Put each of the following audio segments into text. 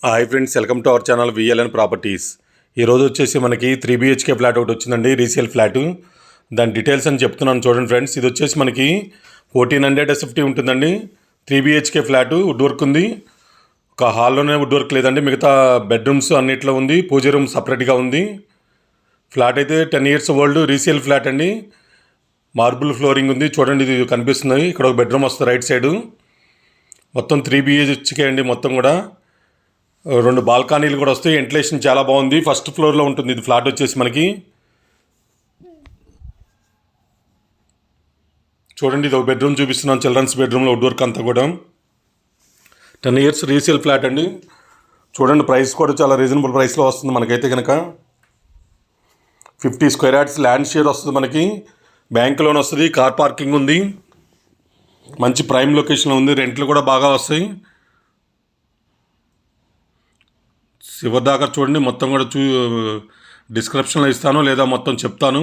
Hi friends, welcome to our channel VLN properties. ఈరోజు వచ్చేసి మనకి 3 BHK ఫ్లాట్ ఒకటి వచ్చిందండి, రీసేల్ ఫ్లాటు. దాని డీటెయిల్స్ అని చెప్తున్నాను చూడండి ఫ్రెండ్స్. ఇది వచ్చేసి మనకి 1400 SFT ఉంటుందండి. 3 BHK ఫ్లాటు, వుడ్ వర్క్ ఉంది. ఒక హాల్లోనే వుడ్ వర్క్ లేదండి, మిగతా బెడ్రూమ్స్ అన్నిట్లో ఉంది. పూజ రూమ్ సపరేట్గా ఉంది. ఫ్లాట్ అయితే 10 years ఓల్డ్, రీసేల్ ఫ్లాట్ అండి. మార్బుల్ ఫ్లోరింగ్ ఉంది చూడండి, ఇది కనిపిస్తుంది. ఇక్కడ ఒక బెడ్రూమ్ వస్తుంది రైట్ సైడు. మొత్తం 3 BHK అండి. మొత్తం కూడా 2 బాల్కనీలు కూడా వస్తాయి. వెంటిలేషన్ చాలా బాగుంది. ఫస్ట్ ఫ్లోర్లో ఉంటుంది ఇది ఫ్లాట్ వచ్చేసి మనకి. చూడండి, ఇది ఒక బెడ్రూమ్ చూపిస్తున్నాను, చిల్డ్రన్స్ బెడ్రూమ్లో వుడ్ వర్క్ అంతా కూడా. 10 years రీసేల్ ఫ్లాట్ అండి. చూడండి, ప్రైస్ కూడా చాలా రీజనబుల్ ప్రైస్లో వస్తుంది మనకైతే కనుక. 50 square yards ల్యాండ్ షేర్ వస్తుంది మనకి. బ్యాంక్ లోన్ వస్తుంది, కార్ పార్కింగ్ ఉంది, మంచి ప్రైమ్ లొకేషన్లో ఉంది. రెంట్లు కూడా బాగా వస్తాయి. చివరిదాకా చూడండి, మొత్తం కూడా డిస్క్రిప్షన్లో ఇస్తాను లేదా మొత్తం చెప్తాను.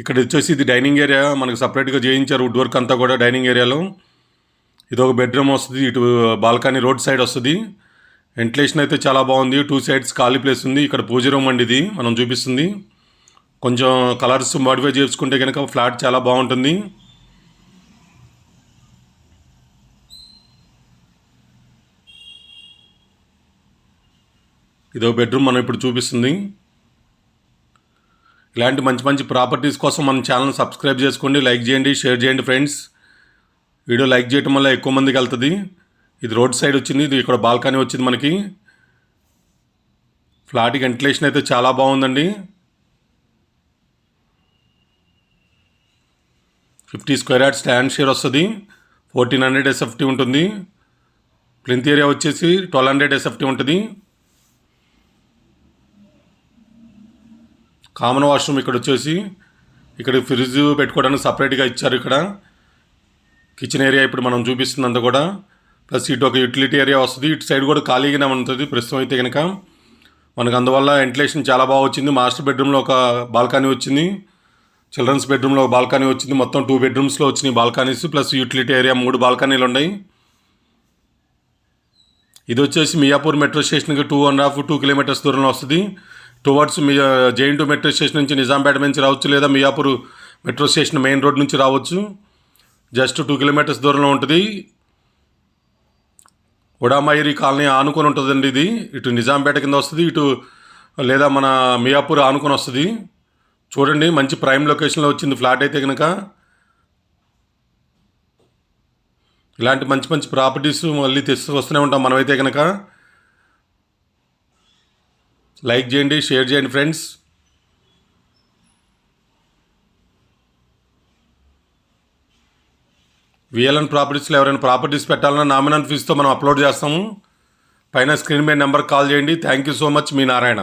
ఇక్కడ వచ్చేసి ఇది డైనింగ్ ఏరియా మనకు సపరేట్గా చేయించారు, వుడ్ వర్క్ అంతా కూడా డైనింగ్ ఏరియాలో. ఇది ఒక బెడ్రూమ్ వస్తుంది, ఇటు బాల్కనీ రోడ్ సైడ్ వస్తుంది. వెంటిలేషన్ అయితే చాలా బాగుంది. 2 sides ఖాళీ ప్లేస్ ఉంది. ఇక్కడ పూజ రూమ్ అండి, ఇది మనం చూపిస్తుంది. కొంచెం కలర్స్ మాడిఫై చేసుకుంటే కనుక ఫ్లాట్ చాలా బాగుంటుంది. ఇదో బెడ్రూమ్ మనం ఇప్పుడు చూపిస్తుంది. ఇలాంటి మంచి మంచి ప్రాపర్టీస్ కోసం మన ఛానల్ సబ్స్క్రైబ్ చేసుకోండి, లైక్ చేయండి, షేర్ చేయండి ఫ్రెండ్స్. వీడియో లైక్ చేయడం వల్ల ఎక్కువ మందికి వెళ్తుంది. ఇది రోడ్ సైడ్ వచ్చింది, ఇది ఇక్కడ బాల్కనీ వచ్చింది మనకి. ఫ్లాట్కి వెంటిలేషన్ అయితే చాలా బాగుందండి. 50 square yards ల్యాండ్ షేర్ వస్తుంది. 1400 SFT ఉంటుంది. ప్లింత్ ఏరియా వచ్చేసి 1200 SFT ఉంటుంది. కామన్ వాష్రూమ్ ఇక్కడ వచ్చేసి, ఇక్కడ ఫ్రిడ్జ్ పెట్టుకోవడానికి సపరేట్గా ఇచ్చారు. ఇక్కడ కిచెన్ ఏరియా ఇప్పుడు మనం చూపిస్తుంది అంతా కూడా. ప్లస్ ఇటు ఒక యూటిలిటీ ఏరియా వస్తుంది. ఇటు సైడ్ కూడా ఖాళీగానే ఉంటుంది ప్రస్తుతం అయితే కనుక మనకు. అందువల్ల వెంటిలేషన్ చాలా బాగా వచ్చింది. మాస్టర్ బెడ్రూమ్లో ఒక బాల్కనీ వచ్చింది, చిల్డ్రన్స్ బెడ్రూమ్లో ఒక బాల్కనీ వచ్చింది. మొత్తం 2 bedrooms వచ్చినాయి బాల్కనీస్, ప్లస్ యూటిలిటీ ఏరియా 3 బాల్కనీలు ఉన్నాయి. ఇది వచ్చేసి మియాపూర్ మెట్రో స్టేషన్కి 2.5-2 kilometers దూరంలో వస్తుంది. టువర్డ్స్ JN2 మెట్రో స్టేషన్ నుంచి నిజాంపేట నుంచి రావచ్చు, లేదా Miyapur metro station main road నుంచి రావచ్చు. జస్ట్ 2 kilometers దూరంలో ఉంటుంది. ఉడామైరి కాలనీ ఆనుకొని ఉంటుందండి ఇది. ఇటు నిజాంపేట కింద వస్తుంది, ఇటు లేదా మన మియాపూర్ ఆనుకొని వస్తుంది. చూడండి, మంచి ప్రైమ్ లొకేషన్లో వచ్చింది ఫ్లాట్ అయితే కనుక. ఇలాంటి మంచి మంచి ప్రాపర్టీస్ మళ్ళీ వస్తూనే ఉంటాం మనమైతే కనుక. లైక్ చేయండి, షేర్ చేయండి ఫ్రెండ్స్. విఎల్ఎన్ ప్రాపర్టీస్లో ఎవరైనా ప్రాపర్టీస్ పెట్టాలన్నా నామినల్ ఫీజుతో మనం అప్లోడ్ చేస్తాము. పైన స్క్రీన్ మీద నెంబర్కి కాల్ చేయండి. Thank you so much, me Narayana.